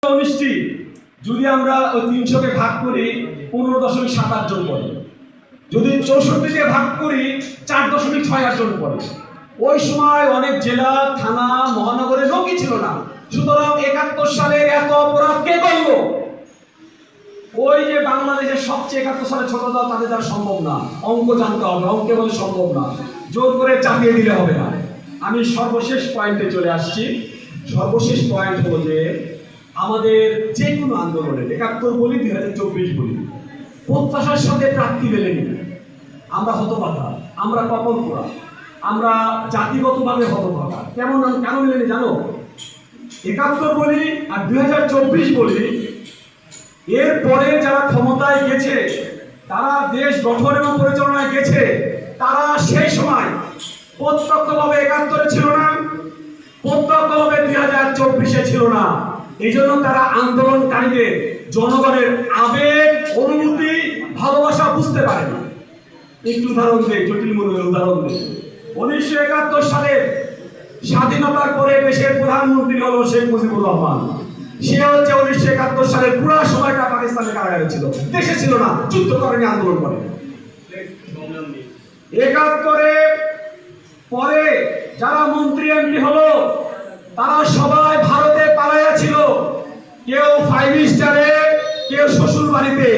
19টি যদি আমরা ওই 300কে ভাগ করি 15.78 জন পড়ে, যদি 64কে ভাগ করি 4.68 জন পড়ে। ওই সময় অনেক জেলা, থানা, মহানগরে লোকই ছিল না। সুতরাং 71 সালের এত অপরাধ কে করলো? ওই যে বাংলাদেশের সবচেয়ে 71 সালে ছোট দল, তাদের দ্বারা সম্ভব না। অঙ্ক জানতে হবে, অঙ্কে বলে সম্ভব না, জোর করে চাপিয়ে দিলে হবে না। আমি সর্বশেষ পয়েন্টে চলে আসছি। সর্বশেষ পয়েন্ট হলো যে আমাদের যে কোনো আন্দোলনে 71 বলি 2024 বলি, প্রত্যাশার সাথে প্রার্থী মেলেনি। আমরা হতবাধা, আমরা কপাল পোড়া, আমরা জাতিগতভাবে হতবাধা। কেন মেলেনি জানো? 71 বলি আর 2024 বলি, এরপরে যারা ক্ষমতায় গেছে, তারা দেশ গঠন এবং পরিচালনায় গেছে, তারা সেই সময় প্রত্যক্ষভাবে 71 ছিল না, প্রত্যক্ষভাবে 2024 ছিল না। এই জন্য তারা আন্দোলনকারীদের, জনগণের আবেগ, অনুভূতি, ভালোবাসা বুঝতে পারে না। একটু উদাহরণ দেয়, জটিল মূল্যের উদাহরণ দেয়। 1971 সালের স্বাধীনতার পরে দেশের প্রধানমন্ত্রী হলো শেখ মুজিবুর রহমান। সে হচ্ছে 1971 সালের পুরো সময়টা পাকিস্তানের কারাগারে ছিল, দেশে ছিল না, যুদ্ধ করেনি, আন্দোলন করে। 71 পরে যারা মন্ত্রী এমপি হলো, তারা সবাই ভারতে পালাইয়া ছিল। কেউ 5 স্টারে, কেউ শ্বশুর বাড়িতে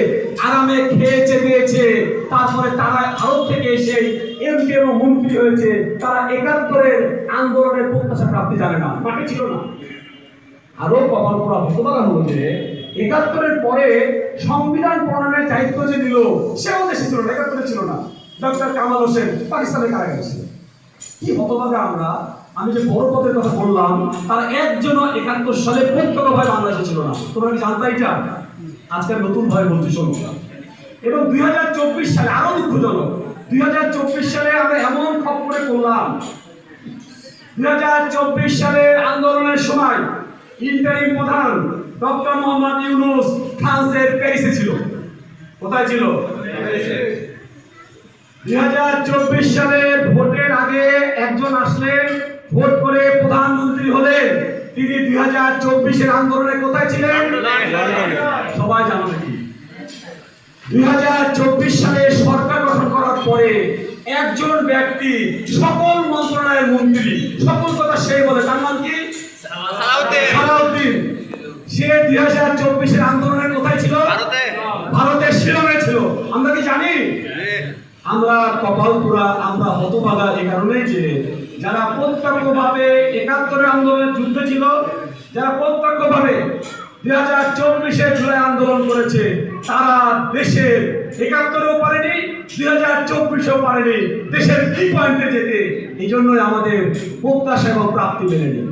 আরামে খেয়েছে দিয়েছে। তারপরে তারা ভারত থেকে এসে এমপি এবং মন্ত্রী হয়েছে। তারা 71 আন্দোলনের প্রত্যাশা প্রাপ্তি জানে না, মাঠে ছিল না। আরো কপাল পোড়া হতবাগা হলো যে 71 পরে সংবিধান প্রণয়নের দায়িত্ব যে দিল, সেও দেশে ছিল না, 71 ছিল না। ডক্টর কামাল হোসেন পাকিস্তানের কারাগারে ছিল। কি হতবাগা আমরা! আমি যে বড় পদের কথা বললাম, তার একজনও 71 সালে প্রত্যক্ষভাবে বাংলাদেশে ছিল না। তোমরা কি জানতে এটা? আজকে নতুন ভাবে বলছি শোনো। এবং 2024 সালে আরো দুঃখজনক, 2024 সালে আমরা এমন খপ্পরে পড়লাম। 2024 সালে আন্দোলনের সময় ইন্টারিম প্রধান ডক্টর মোহাম্মদ ইউনূস ফ্রান্সের প্যারিসে ছিল। কোথায় ছিল? 2024 সালে ভোটের আগে একজন আসলেন, ভোট করে প্রধানমন্ত্রী হলেন। তিনি 2024 আন্দোলনে কোথায় ছিলেন? সবাই জানো নাকি? 2024 সালে সরকার গঠন করার পরে একজন ব্যক্তি সকল মন্ত্রণালয়ের মন্ত্রী, সকল কথা সেই বলে, তার নাম কি? সালাউদ্দিন। সে 2024 আন্দোলনে কোথায় ছিল? ভারতের শিলংয়ে ছিল। আমরা কি জানি? আমরা কপাল পোড়া, আমরা হতভাগা এই কারণে যে যারা প্রত্যক্ষভাবে 71 আন্দোলনের যুদ্ধে ছিল, যারা প্রত্যক্ষভাবে 2024 জুলাই আন্দোলন করেছে, তারা দেশের 71ও পারেনি, 2024ও পারেনি দেশের কি পয়েন্টে যেতে। এই জন্যই আমাদের প্রত্যাশা এবং প্রাপ্তি মেলেনি।